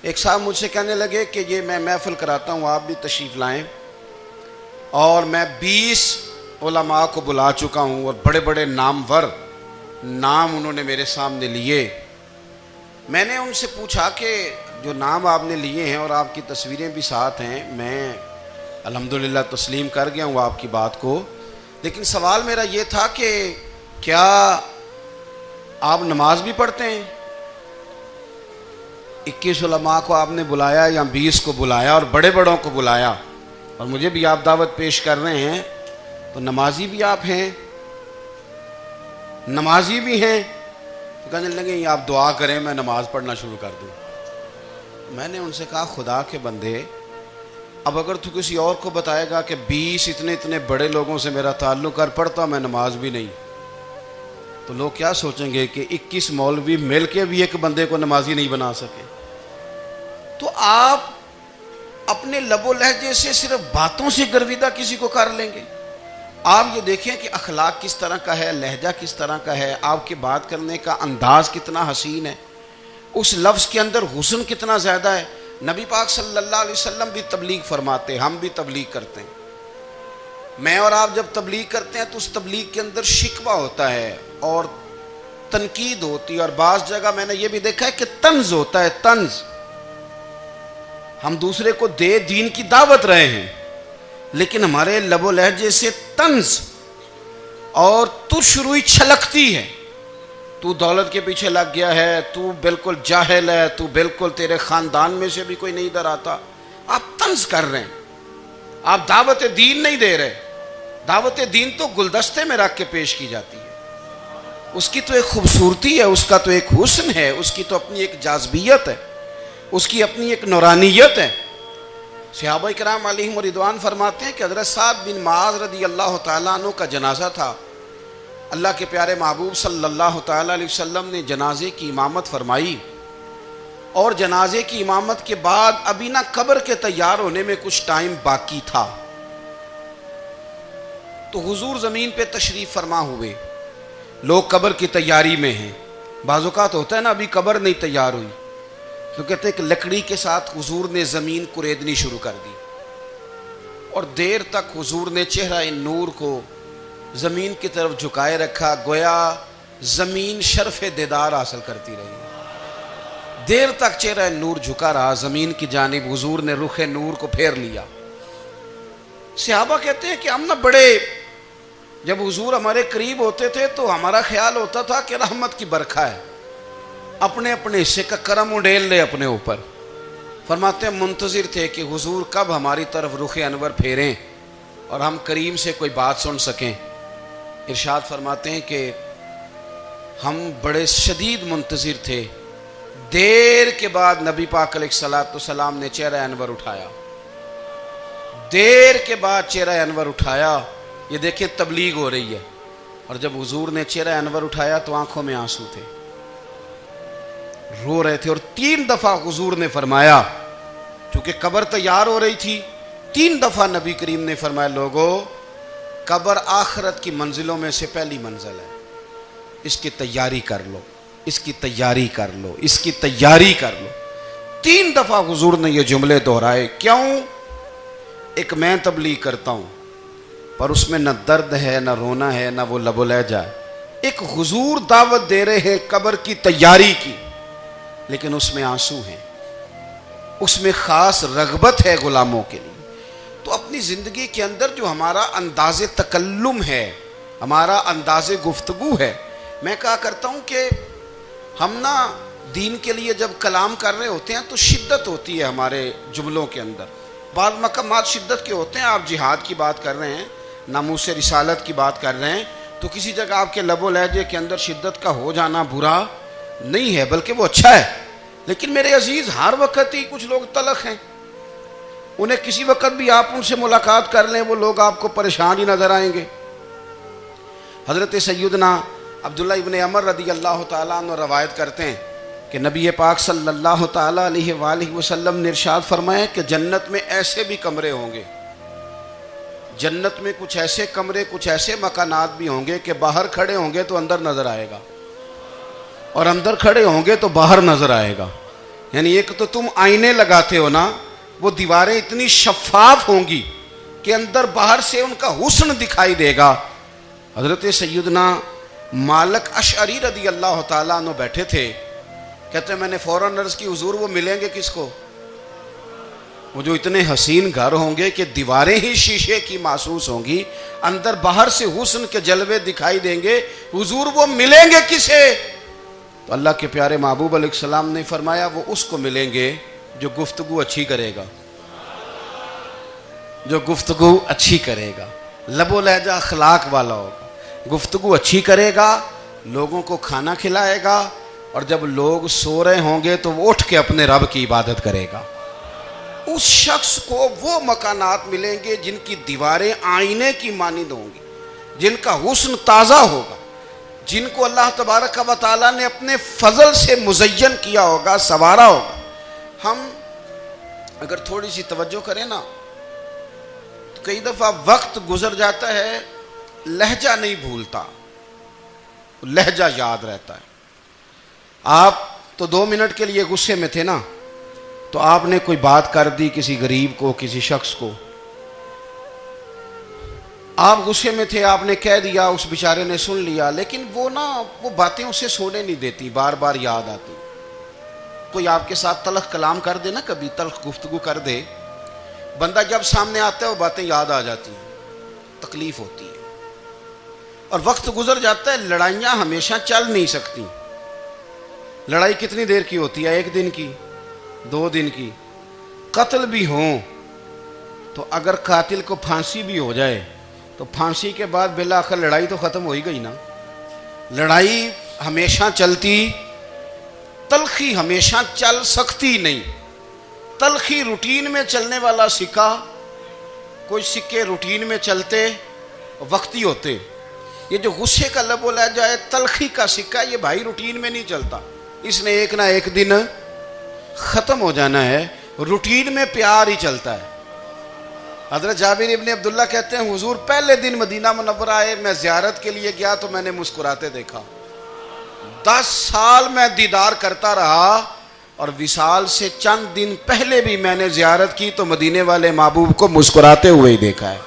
ایک صاحب مجھ سے کہنے لگے کہ یہ میں محفل کراتا ہوں، آپ بھی تشریف لائیں، اور میں 20 علماء کو بلا چکا ہوں اور بڑے بڑے نامور نام انہوں نے میرے سامنے لیے۔ میں نے ان سے پوچھا کہ جو نام آپ نے لیے ہیں اور آپ کی تصویریں بھی ساتھ ہیں، میں الحمدللہ تسلیم کر گیا ہوں آپ کی بات کو، لیکن سوال میرا یہ تھا کہ کیا آپ نماز بھی پڑھتے ہیں؟ 21 علماء کو آپ نے بلایا یا 20 کو بلایا اور بڑے بڑوں کو بلایا، اور مجھے بھی آپ دعوت پیش کر رہے ہیں، تو نمازی بھی آپ ہیں، نمازی بھی ہیں؟ تو کہنے لگے آپ دعا کریں میں نماز پڑھنا شروع کر دوں۔ میں نے ان سے کہا خدا کے بندے، اب اگر تو کسی اور کو بتائے گا کہ 20 اتنے بڑے لوگوں سے میرا تعلق کر پڑتا میں نماز بھی نہیں، تو لوگ کیا سوچیں گے کہ 21 مولوی مل کے بھی ایک بندے کو نمازی نہیں بنا سکے۔ تو آپ اپنے لب و لہجے سے صرف باتوں سے گرویدہ کسی کو کر لیں گے؟ آپ یہ دیکھیں کہ اخلاق کس طرح کا ہے، لہجہ کس طرح کا ہے، آپ کے بات کرنے کا انداز کتنا حسین ہے، اس لفظ کے اندر حسن کتنا زیادہ ہے۔ نبی پاک صلی اللہ علیہ وسلم بھی تبلیغ فرماتے، ہم بھی تبلیغ کرتے ہیں۔ میں اور آپ جب تبلیغ کرتے ہیں تو اس تبلیغ کے اندر شکوہ ہوتا ہے اور تنقید ہوتی ہے، اور بعض جگہ میں نے یہ بھی دیکھا ہے کہ طنز ہوتا ہے، طنز۔ ہم دوسرے کو دین کی دعوت رہے ہیں، لیکن ہمارے لب و لہجے سے طنز اور ترش روئی چھلکتی ہے۔ تو دولت کے پیچھے لگ گیا ہے، تو بالکل جاہل ہے، تو بالکل تیرے خاندان میں سے بھی کوئی نہیں ادھر آتا۔ آپ طنز کر رہے ہیں، آپ دعوت دین نہیں دے رہے۔ دعوت دین تو گلدستے میں رکھ کے پیش کی جاتی ہے، اس کی تو ایک خوبصورتی ہے، اس کا تو ایک حسن ہے، اس کی تو اپنی ایک جاذبیت ہے، اس کی اپنی ایک نورانیت ہے۔ صحابہ کرام علیہم رضوان فرماتے ہیں کہ حضرت سعد بن معاذ رضی اللہ تعالیٰ عنہ کا جنازہ تھا، اللہ کے پیارے محبوب صلی اللہ تعالیٰ علیہ وسلم نے جنازے کی امامت فرمائی، اور جنازے کی امامت کے بعد ابھی نہ قبر کے تیار ہونے میں کچھ ٹائم باقی تھا، تو حضور زمین پہ تشریف فرما ہوئے، لوگ قبر کی تیاری میں ہیں۔ بعض اوقات ہوتا ہے نا ابھی قبر نہیں تیار ہوئی، تو کہتے ہیں کہ لکڑی کے ساتھ حضور نے زمین کریدنی شروع کر دی، اور دیر تک حضور نے چہرہ نور کو زمین کی طرف جھکائے رکھا، گویا زمین شرف دیدار حاصل کرتی رہی۔ دیر تک چہرہ نور جھکا رہا زمین کی جانب، حضور نے رخ نور کو پھیر لیا۔ صحابہ کہتے ہیں کہ ہم نہ بڑے، جب حضور ہمارے قریب ہوتے تھے تو ہمارا خیال ہوتا تھا کہ رحمت کی برکھا ہے، اپنے اپنے حصے کا کرم اڈیل لے اپنے اوپر۔ فرماتے ہیں منتظر تھے کہ حضور کب ہماری طرف رخ انور پھیریں اور ہم کریم سے کوئی بات سن سکیں۔ ارشاد فرماتے ہیں کہ ہم بڑے شدید منتظر تھے، دیر کے بعد نبی پاک علیہ الصلوۃ والسلام نے چہرہ انور اٹھایا، دیر کے بعد چہرہ انور اٹھایا۔ یہ دیکھیں تبلیغ ہو رہی ہے، اور جب حضور نے چہرہ انور اٹھایا تو آنکھوں میں آنسو تھے، رو رہے تھے، اور 3 دفعہ حضور نے فرمایا، چونکہ قبر تیار ہو رہی تھی، 3 دفعہ نبی کریم نے فرمایا لوگو قبر آخرت کی منزلوں میں سے پہلی منزل ہے، اس کی تیاری کر لو، اس کی تیاری کر لو، اس کی تیاری کر لو۔ 3 دفعہ حضور نے یہ جملے دہرائے۔ کیوں؟ ایک میں تبلیغ کرتا ہوں پر اس میں نہ درد ہے، نہ رونا ہے، نہ وہ لب و لہجہ ہے۔ ایک حضور دعوت دے رہے ہیں قبر کی تیاری کی، لیکن اس میں آنسو ہیں، اس میں خاص رغبت ہے غلاموں کے لیے۔ تو اپنی زندگی کے اندر جو ہمارا انداز تکلم ہے، ہمارا انداز گفتگو ہے، میں کہا کرتا ہوں کہ ہم نا دین کے لیے جب کلام کر رہے ہوتے ہیں تو شدت ہوتی ہے ہمارے جملوں کے اندر، بعض مقامات شدت کے ہوتے ہیں۔ آپ جہاد کی بات کر رہے ہیں، ناموس رسالت کی بات کر رہے ہیں، تو کسی جگہ آپ کے لب و لہجے کے اندر شدت کا ہو جانا برا نہیں ہے، بلکہ وہ اچھا ہے۔ لیکن میرے عزیز ہر وقت ہی کچھ لوگ تلخ ہیں، انہیں کسی وقت بھی آپ ان سے ملاقات کر لیں وہ لوگ آپ کو پریشان ہی نظر آئیں گے۔ حضرت سیدنا عبداللہ ابن عمر رضی اللہ تعالیٰ عنہ روایت کرتے ہیں کہ نبی پاک صلی اللہ تعالیٰ علیہ وآلہ وسلم نے ارشاد فرمایا کہ جنت میں ایسے بھی کمرے ہوں گے، جنت میں کچھ ایسے کمرے، کچھ ایسے مکانات بھی ہوں گے کہ باہر کھڑے ہوں گے تو اندر نظر آئے گا، اور اندر کھڑے ہوں گے تو باہر نظر آئے گا۔ یعنی ایک تو تم آئینے لگاتے ہو نا، وہ دیواریں اتنی شفاف ہوں گی کہ اندر باہر سے ان کا حسن دکھائی دے گا۔ حضرت سیدنا مالک اشعری رضی اللہ تعالیٰ عنہ بیٹھے تھے، کہتے ہیں میں نے فوراً عرض کی حضور وہ ملیں گے کس کو؟ وہ جو اتنے حسین گھر ہوں گے کہ دیواریں ہی شیشے کی محسوس ہوں گی، اندر باہر سے حسن کے جلوے دکھائی دیں گے، حضور وہ ملیں گے کسے؟ تو اللہ کے پیارے محبوب علیہ السلام نے فرمایا وہ اس کو ملیں گے جو گفتگو اچھی کرے گا، جو گفتگو اچھی کرے گا، لب و لہجہ اخلاق والا ہوگا، گفتگو اچھی کرے گا، لوگوں کو کھانا کھلائے گا، اور جب لوگ سو رہے ہوں گے تو وہ اٹھ کے اپنے رب کی عبادت کرے گا۔ اس شخص کو وہ مکانات ملیں گے جن کی دیواریں آئینے کی مانند ہوں گی، جن کا حسن تازہ ہوگا، جن کو اللہ تبارک و تعالیٰ نے اپنے فضل سے مزین کیا ہوگا، سنوارا ہوگا۔ ہم اگر تھوڑی سی توجہ کریں نا تو کئی دفعہ وقت گزر جاتا ہے، لہجہ نہیں بھولتا، لہجہ یاد رہتا ہے۔ آپ تو 2 منٹ کے لیے غصے میں تھے نا، تو آپ نے کوئی بات کر دی کسی غریب کو، کسی شخص کو، آپ غصے میں تھے، آپ نے کہہ دیا، اس بیچارے نے سن لیا، لیکن وہ باتیں اسے سونے نہیں دیتی، بار بار یاد آتی۔ کوئی آپ کے ساتھ تلخ کلام کر دے نا، کبھی تلخ گفتگو کر دے، بندہ جب سامنے آتا ہے وہ باتیں یاد آ جاتی ہیں، تکلیف ہوتی ہے، اور وقت گزر جاتا ہے۔ لڑائیاں ہمیشہ چل نہیں سکتی۔ لڑائی کتنی دیر کی ہوتی ہے؟ 1 دن کی، 2 دن کی۔ قتل بھی ہوں تو اگر قاتل کو پھانسی بھی ہو جائے تو پھانسی کے بعد بالآخر لڑائی تو ختم ہو ہی گئی نا۔ لڑائی ہمیشہ چلتی، تلخی ہمیشہ چل سکتی نہیں۔ تلخی روٹین میں چلنے والا سکہ، کوئی سکے روٹین میں چلتے وقتی ہوتے، یہ جو غصے کا لب و لہجہ ہے، تلخی کا سکہ، یہ بھائی روٹین میں نہیں چلتا، اس نے ایک نہ ایک دن ختم ہو جانا ہے۔ روٹین میں پیار ہی چلتا ہے۔ حضرت جابر ابن عبداللہ کہتے ہیں حضور پہلے دن مدینہ منورہ آئے، میں زیارت کے لیے گیا تو میں نے مسکراتے دیکھا۔ 10 سال میں دیدار کرتا رہا، اور وصال سے چند دن پہلے بھی میں نے زیارت کی تو مدینے والے محبوب کو مسکراتے ہوئے ہی دیکھا ہے۔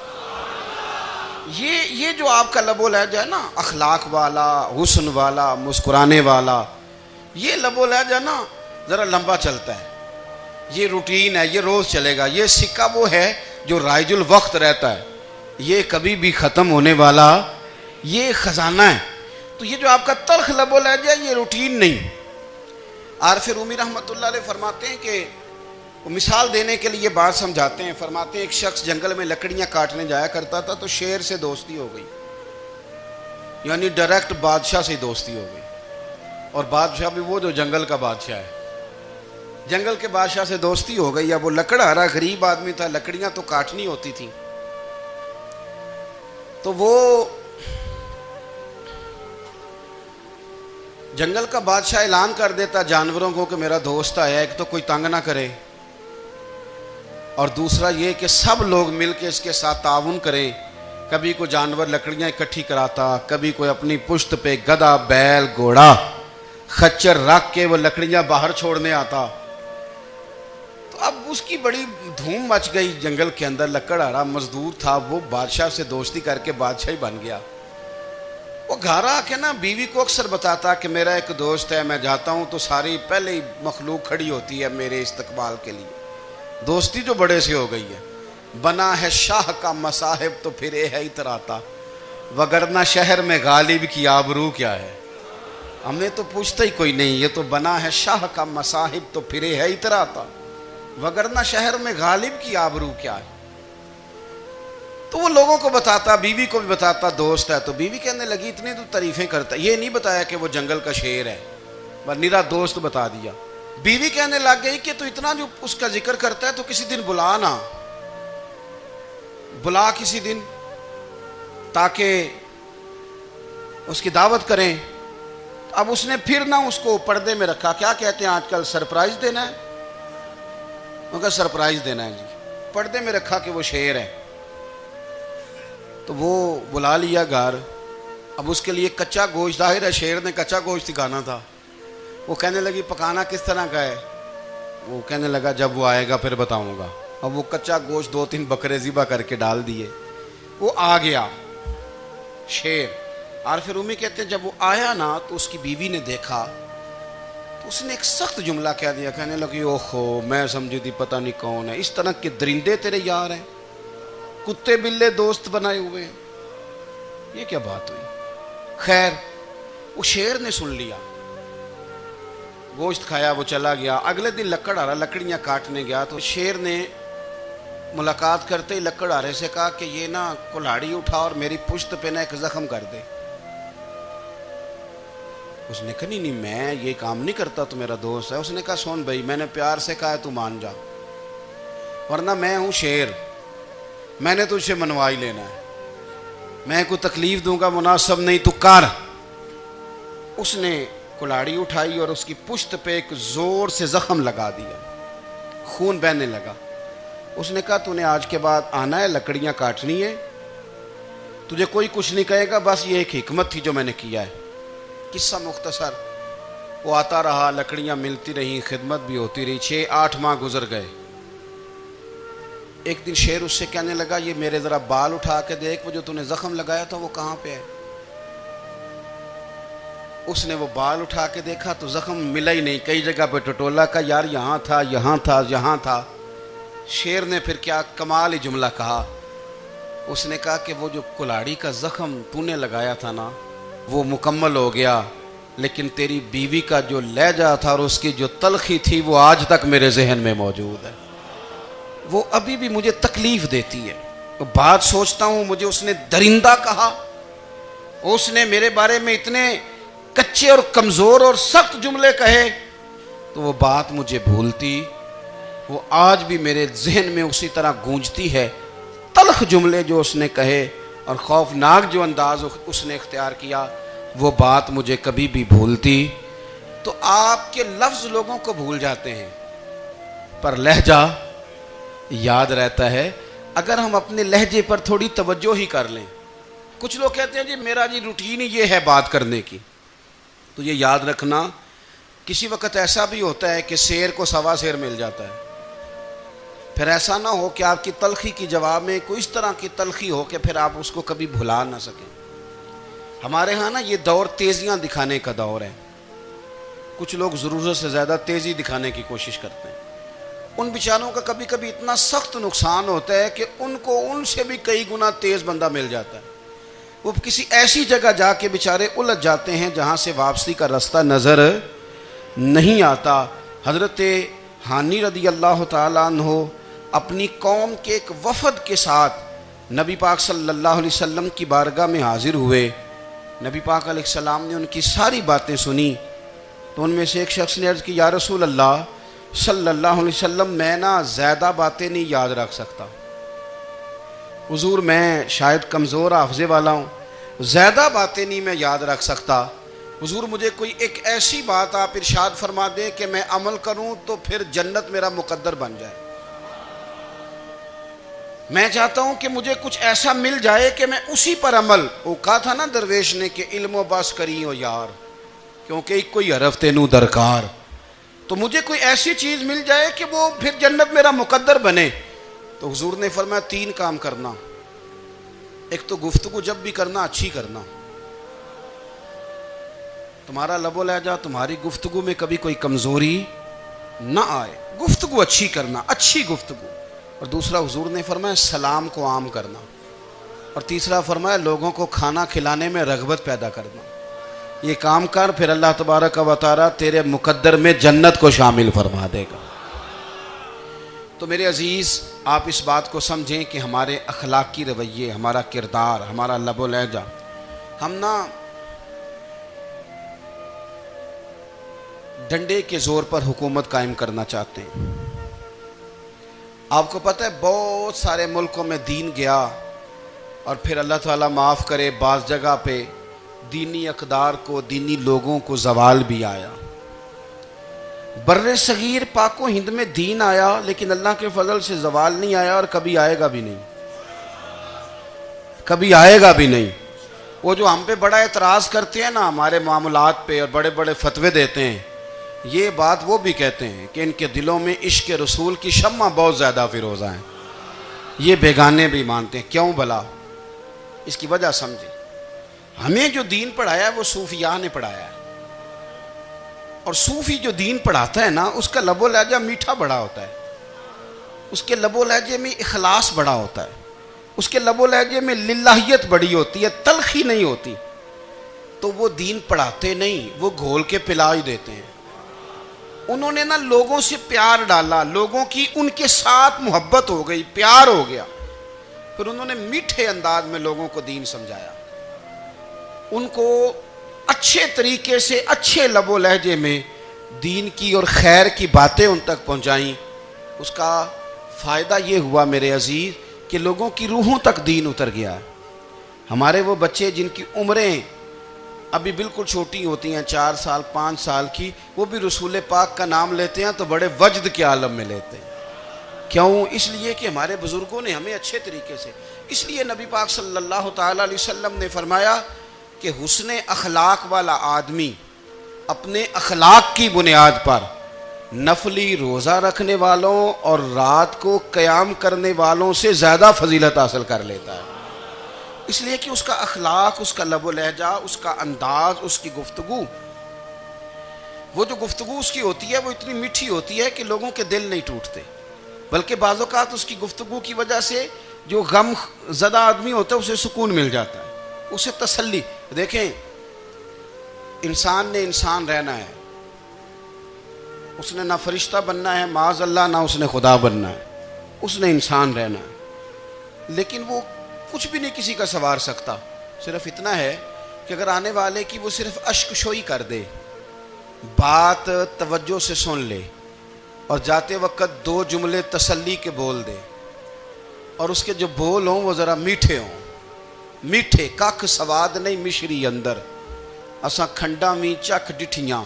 یہ جو آپ کا لب و لہجہ ہے نا، اخلاق والا، حسن والا، مسکرانے والا، یہ لب و لہجہ نا ذرا لمبا چلتا ہے، یہ روٹین ہے، یہ روز چلے گا۔ یہ سکہ وہ ہے جو رائج الوقت رہتا ہے، یہ کبھی بھی ختم ہونے والا یہ خزانہ ہے۔ تو یہ جو آپ کا تلخ لب و لہجہ ہے، یہ روٹین نہیں۔ عارف رومی رحمۃ اللہ علیہ فرماتے ہیں کہ وہ مثال دینے کے لیے بات سمجھاتے ہیں، فرماتے ہیں ایک شخص جنگل میں لکڑیاں کاٹنے جایا کرتا تھا تو شیر سے دوستی ہو گئی، یعنی ڈائریکٹ بادشاہ سے دوستی ہو گئی، اور بادشاہ بھی وہ جو جنگل کا بادشاہ ہے، جنگل کے بادشاہ سے دوستی ہو گئی۔ اب وہ لکڑہارا غریب آدمی تھا، لکڑیاں تو کاٹنی ہوتی تھیں، تو وہ جنگل کا بادشاہ اعلان کر دیتا جانوروں کو کہ میرا دوست آیا، ایک تو کوئی تنگ نہ کرے، اور دوسرا یہ کہ سب لوگ مل کے اس کے ساتھ تعاون کریں۔ کبھی کوئی جانور لکڑیاں اکٹھی کراتا، کبھی کوئی اپنی پشت پہ گدھا، بیل، گھوڑا، خچر رکھ کے وہ لکڑیاں باہر چھوڑنے آتا۔ تو اب اس کی بڑی دھوم مچ گئی جنگل کے اندر، لکڑہارا مزدور تھا، وہ بادشاہ سے دوستی کر کے بادشاہ ہی بن گیا۔ وہ گھر آ کے نا بیوی کو اکثر بتاتا کہ میرا ایک دوست ہے، میں جاتا ہوں تو ساری پہلے ہی مخلوق کھڑی ہوتی ہے میرے استقبال کے لیے۔ دوستی جو بڑے سے ہو گئی ہے، بنا ہے شاہ کا مصاحب تو پھر یہ ہے اتراتا، وگرنہ شہر میں غالب کی آبرو کیا ہے۔ ہم نے تو پوچھتا ہی کوئی نہیں، یہ تو بنا ہے شاہ کا مصاحب تو پھر یہ ہے اتراتا، وگرنہ شہر میں غالب کی آبرو کیا ہے۔ تو وہ لوگوں کو بتاتا، بیوی کو بھی بتاتا دوست ہے، تو بیوی کہنے لگی اتنی تو تعریفیں کرتا، یہ نہیں بتایا کہ وہ جنگل کا شیر ہے، بس نیرا دوست بتا دیا۔ بیوی کہنے لگ گئی کہ تو اتنا جو اس کا ذکر کرتا ہے تو کسی دن بلا نا، بلا کسی دن تاکہ اس کی دعوت کریں۔ اب اس نے پھر نہ اس کو پردے میں رکھا، کیا کہتے ہیں آج کل، سرپرائز دینا ہے، مگر سرپرائز دینا ہے جی، پردے میں رکھا کہ وہ شیر ہے۔ تو وہ بلا لیا گھر، اب اس کے لیے کچا گوشت، ظاہر ہے شیر نے کچا گوشت سکھانا تھا، وہ کہنے لگی پکانا کس طرح کا ہے؟ وہ کہنے لگا جب وہ آئے گا پھر بتاؤں گا. اب وہ کچا گوشت 2-3 بکرے ذبح کر کے ڈال دیے. وہ آ گیا شیر. عارف رومی کہتے ہیں جب وہ آیا نا تو اس کی بیوی نے دیکھا تو اس نے ایک سخت جملہ کہہ دیا. کہنے لگی اوہو میں سمجھی تھی پتہ نہیں کون ہے, اس طرح کے درندے تیرے یار ہیں, کتے بلے دوست بنائے ہوئے ہیں, یہ کیا بات ہوئی. خیر وہ شیر نے سن لیا, گوشت کھایا, وہ چلا گیا. اگلے دن لکڑ آ رہا, لکڑیاں کاٹنے گیا تو شیر نے ملاقات کرتے ہی لکڑ آرے سے کہا کہ یہ نا کلاڑی اٹھا اور میری پشت پہ نا ایک زخم کر دے. اس نے کہا نہیں میں یہ کام نہیں کرتا, تو میرا دوست ہے. اس نے کہا سن بھائی میں نے پیار سے کہا ہے تو مان جا, ورنہ میں ہوں شیر, میں نے تجھ سے منوا ہی لینا ہے, میں کوئی تکلیف دوں گا مناسب نہیں, تو کر. اس نے کلاڑی اٹھائی اور اس کی پشت پہ ایک زور سے زخم لگا دیا, خون بہنے لگا. اس نے کہا تو نے آج کے بعد آنا ہے, لکڑیاں کاٹنی ہے, تجھے کوئی کچھ نہیں کہے گا, بس یہ ایک حکمت تھی جو میں نے کیا ہے. قصہ مختصر. وہ آتا رہا, لکڑیاں ملتی رہیں, خدمت بھی ہوتی رہی. 6-8 ماہ گزر گئے. ایک دن شیر اس سے کہنے لگا یہ میرے ذرا بال اٹھا کے دیکھ, وہ جو تو نے زخم لگایا تھا وہ کہاں پہ ہے. اس نے وہ بال اٹھا کے دیکھا تو زخم ملا ہی نہیں, کئی جگہ پہ ٹٹولا کا یار یہاں تھا یہاں تھا یہاں تھا. شیر نے پھر کیا کمال ہی جملہ کہا. اس نے کہا کہ وہ جو کلاڑی کا زخم تو نے لگایا تھا نا وہ مکمل ہو گیا, لیکن تیری بیوی کا جو لہجہ تھا اور اس کی جو تلخی تھی وہ آج تک میرے ذہن میں موجود ہے, وہ ابھی بھی مجھے تکلیف دیتی ہے. بات سوچتا ہوں مجھے اس نے درندہ کہا, اس نے میرے بارے میں اتنے کچے اور کمزور اور سخت جملے کہے, تو وہ بات مجھے بھولتی, وہ آج بھی میرے ذہن میں اسی طرح گونجتی ہے. تلخ جملے جو اس نے کہے اور خوفناک جو انداز اس نے اختیار کیا, وہ بات مجھے کبھی بھی بھولتی. تو آپ کے لفظ لوگوں کو بھول جاتے ہیں پر لہجہ یاد رہتا ہے اگر ہم اپنے لہجے پر تھوڑی توجہ ہی کر لیں. کچھ لوگ کہتے ہیں جی میرا جی روٹین ہی یہ ہے بات کرنے کی, تو یہ یاد رکھنا کسی وقت ایسا بھی ہوتا ہے کہ شیر کو سوا شیر مل جاتا ہے. پھر ایسا نہ ہو کہ آپ کی تلخی کی جواب میں کوئی اس طرح کی تلخی ہو کہ پھر آپ اس کو کبھی بھلا نہ سکیں. ہمارے ہاں نا یہ دور تیزیاں دکھانے کا دور ہے. کچھ لوگ ضرورت سے زیادہ تیزی دکھانے کی کوشش کرتے ہیں. ان بیچاروں کا کبھی کبھی اتنا سخت نقصان ہوتا ہے کہ ان کو ان سے بھی کئی گنا تیز بندہ مل جاتا ہے. وہ کسی ایسی جگہ جا کے بیچارے الجھ جاتے ہیں جہاں سے واپسی کا راستہ نظر نہیں آتا. حضرت ہانی رضی اللہ تعالیٰ عنہ اپنی قوم کے ایک وفد کے ساتھ نبی پاک صلی اللہ علیہ وسلم کی بارگاہ میں حاضر ہوئے. نبی پاک علیہ السلام نے ان کی ساری باتیں سنی تو ان میں سے ایک شخص نے عرض کی یا رسول اللہ صلی اللہ علیہ وسلم میں نا زیادہ باتیں نہیں یاد رکھ سکتا. حضور میں شاید کمزور حافظے والا ہوں, زیادہ باتیں نہیں میں یاد رکھ سکتا. حضور مجھے کوئی ایک ایسی بات آپ ارشاد فرما دیں کہ میں عمل کروں تو پھر جنت میرا مقدر بن جائے. میں چاہتا ہوں کہ مجھے کچھ ایسا مل جائے کہ میں اسی پر عمل. وہ کہا تھا نا درویش نے کہ علم و بس کری ہو یار, کیونکہ ایک کوئی حرف تینوں درکار. تو مجھے کوئی ایسی چیز مل جائے کہ وہ پھر جنت میرا مقدر بنے. تو حضور نے فرمایا 3 کام کرنا. ایک تو گفتگو جب بھی کرنا اچھی کرنا, تمہارا لب و لہجہ تمہاری گفتگو میں کبھی کوئی کمزوری نہ آئے, گفتگو اچھی کرنا, اچھی گفتگو. اور دوسرا حضور نے فرمایا سلام کو عام کرنا. اور تیسرا فرمایا لوگوں کو کھانا کھلانے میں رغبت پیدا کرنا. یہ کام کر پھر اللہ تبارک و تعالی تیرے مقدر میں جنت کو شامل فرما دے گا. تو میرے عزیز آپ اس بات کو سمجھیں کہ ہمارے اخلاقی رویے, ہمارا کردار, ہمارا لب و لہجہ, ہم نا ڈنڈے کے زور پر حکومت قائم کرنا چاہتے ہیں. آپ کو پتہ ہے بہت سارے ملکوں میں دین گیا اور پھر اللہ تعالیٰ معاف کرے بعض جگہ پہ دینی اقدار کو, دینی لوگوں کو زوال بھی آیا. بر صغیر پاک و ہند میں دین آیا لیکن اللہ کے فضل سے زوال نہیں آیا اور کبھی آئے گا بھی نہیں, کبھی آئے گا بھی نہیں. وہ جو ہم پہ بڑا اعتراض کرتے ہیں نا ہمارے معاملات پہ اور بڑے بڑے فتوے دیتے ہیں, یہ بات وہ بھی کہتے ہیں کہ ان کے دلوں میں عشق رسول کی شمع بہت زیادہ فیروزہ ہیں. یہ بیگانے بھی مانتے ہیں. کیوں بھلا؟ اس کی وجہ سمجھیں. ہمیں جو دین پڑھایا ہے وہ صوفیاء نے پڑھایا ہے، اور صوفی جو دین پڑھاتا ہے نا، اس کا لب و لہجہ میٹھا بڑا ہوتا ہے، اس کے لب و لہجے میں اخلاص بڑا ہوتا ہے، اس کے لب و لہجے میں للہیت بڑی ہوتی ہے، تلخی نہیں ہوتی. تو وہ دین پڑھاتے نہیں، وہ گھول کے پلا ہی دیتے ہیں. انہوں نے نا لوگوں سے پیار ڈالا، لوگوں کی ان کے ساتھ محبت ہو گئی، پیار ہو گیا، پھر انہوں نے میٹھے انداز میں لوگوں کو دین سمجھایا، ان کو اچھے طریقے سے اچھے لب و لہجے میں دین کی اور خیر کی باتیں ان تک پہنچائیں. اس کا فائدہ یہ ہوا میرے عزیز کہ لوگوں کی روحوں تک دین اتر گیا. ہمارے وہ بچے جن کی عمریں ابھی بالکل چھوٹی ہوتی ہیں، 4 سال 5 سال کی، وہ بھی رسول پاک کا نام لیتے ہیں تو بڑے وجد کے عالم میں لیتے ہیں. کیوں؟ اس لیے کہ ہمارے بزرگوں نے ہمیں اچھے طریقے سے، اس لیے نبی پاک صلی اللہ تعالیٰ علیہ وسلم نے فرمایا کہ حسن اخلاق والا آدمی اپنے اخلاق کی بنیاد پر نفلی روزہ رکھنے والوں اور رات کو قیام کرنے والوں سے زیادہ فضیلت حاصل کر لیتا ہے. اس لیے کہ اس کا اخلاق، اس کا لب و لہجہ، اس کا انداز، اس کی گفتگو، وہ جو گفتگو اس کی ہوتی ہے وہ اتنی میٹھی ہوتی ہے کہ لوگوں کے دل نہیں ٹوٹتے، بلکہ بعض اوقات اس کی گفتگو کی وجہ سے جو غم زدہ آدمی ہوتا ہے اسے سکون مل جاتا ہے، اسے تسلی. دیکھیں، انسان نے انسان رہنا ہے، اس نے نہ فرشتہ بننا ہے معاذ اللہ، نہ اس نے خدا بننا ہے، اس نے انسان رہنا ہے. لیکن وہ کچھ بھی نہیں کسی کا سنوار سکتا، صرف اتنا ہے کہ اگر آنے والے کی وہ صرف اشک شوئی کر دے، بات توجہ سے سن لے، اور جاتے وقت 2 جملے تسلی کے بول دے، اور اس کے جو بول ہوں وہ ذرا میٹھے ہوں. میٹھے کھ سواد نہیں مشری اندر، اساں کھنڈا می چکھ ڈٹھیاں،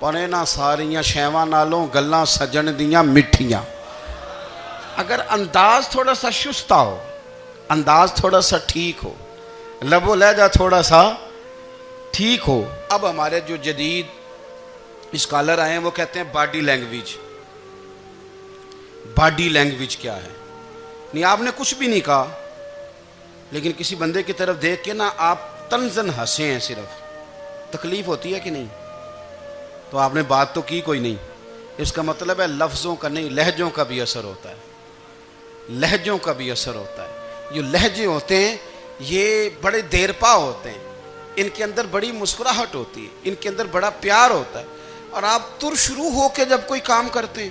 پڑے نہ ساریاں شیواں نالوں گلاں سجن دیاں مٹھیاں. اگر انداز تھوڑا سا شستہ ہو، انداز تھوڑا سا ٹھیک ہو، لب و لہجہ تھوڑا سا ٹھیک ہو. اب ہمارے جو جدید اسکالر آئے ہیں وہ کہتے ہیں باڈی لینگویج. باڈی لینگویج کیا ہے؟ نہیں، آپ نے کچھ بھی نہیں کہا، لیکن کسی بندے کی طرف دیکھ کے نا آپ طنزاً ہنسے ہیں، صرف تکلیف ہوتی ہے کہ نہیں؟ تو آپ نے بات تو کی کوئی نہیں. اس کا مطلب ہے لفظوں کا نہیں، لہجوں کا بھی اثر ہوتا ہے، لہجوں کا بھی اثر ہوتا ہے. جو لہجے ہوتے ہیں یہ بڑے دیر پا ہوتے ہیں، ان کے اندر بڑی مسکراہٹ ہوتی ہے، ان کے اندر بڑا پیار ہوتا ہے. اور آپ ترشروح ہو کے جب کوئی کام کرتے ہیں،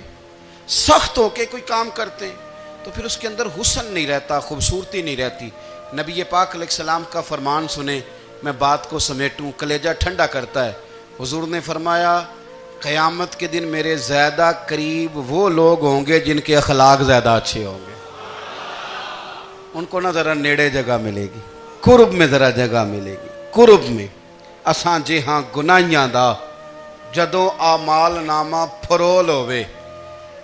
سخت ہو کے کوئی کام کرتے ہیں، تو پھر اس کے اندر حسن نہیں رہتا، خوبصورتی نہیں رہتی. نبی پاک علیہ السلام کا فرمان سنیں، میں بات کو سمیٹوں، کلیجہ ٹھنڈا کرتا ہے. حضور نے فرمایا قیامت کے دن میرے زیادہ قریب وہ لوگ ہوں گے جن کے اخلاق زیادہ اچھے ہوں گے. ان کو نہ ذرا نیڑے جگہ ملے گی، قرب میں ذرا جگہ ملے گی، قرب میں. اساں جے ہاں گناہیاں دا جدوں آمال نامہ پھرول ہوئے،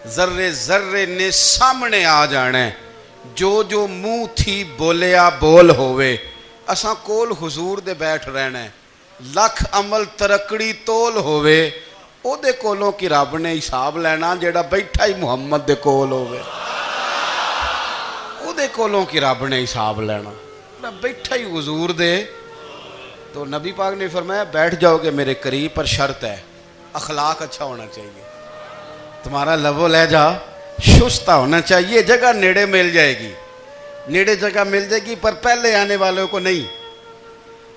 ذرے ذرے نے سامنے آ جانے، جو جو منہ تھی بولیا بول ہوئے. اساں کول حضور دے بیٹھ رہنا، لکھ عمل ترکڑی تول ہوئے، او دے کولوں کی رب نے حساب لینا جیڑا بیٹھا ہی محمد دے کول ہوئے. او دے کولوں کی رب نے حساب لینا بیٹھا ہی حضور دے. تو نبی پاک نے فرمایا بیٹھ جاؤ گے میرے قریب، پر شرط ہے اخلاق اچھا ہونا چاہیے، تمہارا لب و لہجہ شستہ ہونا چاہیے. جگہ نیڑے مل جائے گی، نیڑے جگہ مل جائے گی، پر پہلے آنے والوں کو نہیں.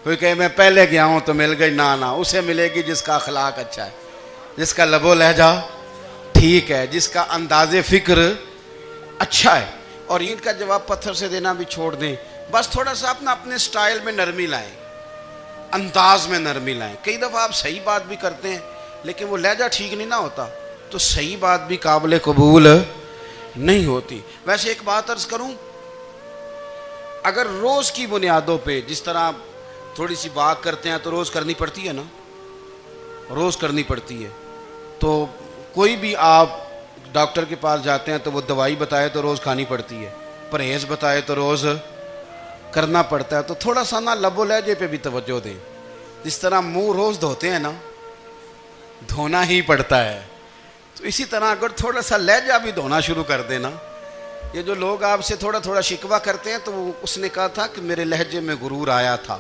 کوئی کہے میں پہلے گیا ہوں تو مل گئی، نہ اسے ملے گی جس کا اخلاق اچھا ہے، جس کا لب و لہجہ ٹھیک ہے، جس کا انداز فکر اچھا ہے. اور ان کا جواب پتھر سے دینا بھی چھوڑ دیں، بس تھوڑا سا اپنے سٹائل میں نرمی لائیں، انداز میں نرمی لائیں. کئی دفعہ آپ صحیح بات بھی کرتے ہیں لیکن وہ لہجہ ٹھیک نہیں نہ ہوتا تو صحیح بات بھی قابل قبول نہیں ہوتی. ویسے ایک بات عرض کروں، اگر روز کی بنیادوں پہ جس طرح تھوڑی سی واک کرتے ہیں تو روز کرنی پڑتی ہے نا، روز کرنی پڑتی ہے. تو کوئی بھی آپ ڈاکٹر کے پاس جاتے ہیں تو وہ دوائی بتائے تو روز کھانی پڑتی ہے، پرہیز بتائے تو روز کرنا پڑتا ہے. تو تھوڑا سا نا لب و لہجے پہ بھی توجہ دیں. جس طرح منہ روز دھوتے ہیں نا، دھونا ہی پڑتا ہے. تو اسی طرح اگر تھوڑا سا لہجہ بھی دھونا شروع کر دینا. یہ جو لوگ آپ سے تھوڑا تھوڑا شکوہ کرتے ہیں، تو اس نے کہا تھا کہ میرے لہجے میں غرور آیا تھا،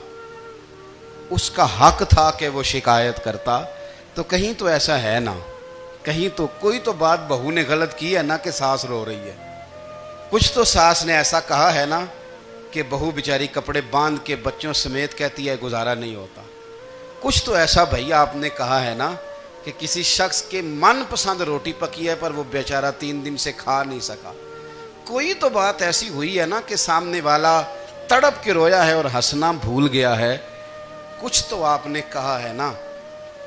اس کا حق تھا کہ وہ شکایت کرتا. تو کہیں تو ایسا ہے نا، کہیں تو کوئی تو بات بہو نے غلط کی ہے نا کہ ساس رو رہی ہے. کچھ تو ساس نے ایسا کہا ہے نا کہ بہو بیچاری کپڑے باندھ کے بچوں سمیت کہتی ہے گزارا نہیں ہوتا. کچھ تو ایسا بھائی آپ نے کہا ہے نا کہ کسی شخص کے من پسند روٹی پکی ہے پر وہ بیچارہ 3 دن سے کھا نہیں سکا. کوئی تو بات ایسی ہوئی ہے نا کہ سامنے والا تڑپ کے رویا ہے اور ہنسنا بھول گیا ہے. کچھ تو آپ نے کہا ہے نا،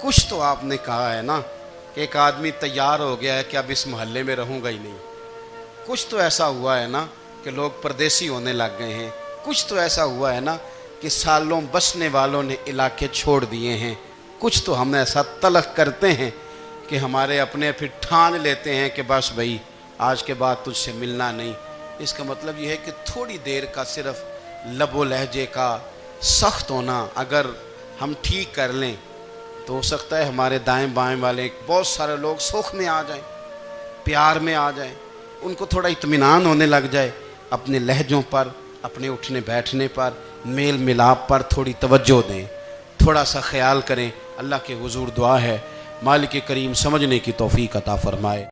کچھ تو آپ نے کہا ہے نا کہ ایک آدمی تیار ہو گیا ہے کہ اب اس محلے میں رہوں گا ہی نہیں. کچھ تو ایسا ہوا ہے نا کہ لوگ پردیسی ہونے لگ گئے ہیں. کچھ تو ایسا ہوا ہے نا کہ سالوں بسنے والوں نے علاقے چھوڑ دیے ہیں. کچھ تو ہم ایسا تلخ کرتے ہیں کہ ہمارے اپنے پھر ٹھان لیتے ہیں کہ بس بھائی آج کے بعد تجھ سے ملنا نہیں. اس کا مطلب یہ ہے کہ تھوڑی دیر کا صرف لب و لہجے کا سخت ہونا اگر ہم ٹھیک کر لیں تو ہو سکتا ہے ہمارے دائیں بائیں والے بہت سارے لوگ سکھ میں آ جائیں، پیار میں آ جائیں، ان کو تھوڑا اطمینان ہونے لگ جائے. اپنے لہجوں پر، اپنے اٹھنے بیٹھنے پر، میل ملاپ پر تھوڑی توجہ دیں، تھوڑا سا خیال کریں. اللہ کے حضور دعا ہے مالک کریم سمجھنے کی توفیق عطا فرمائے.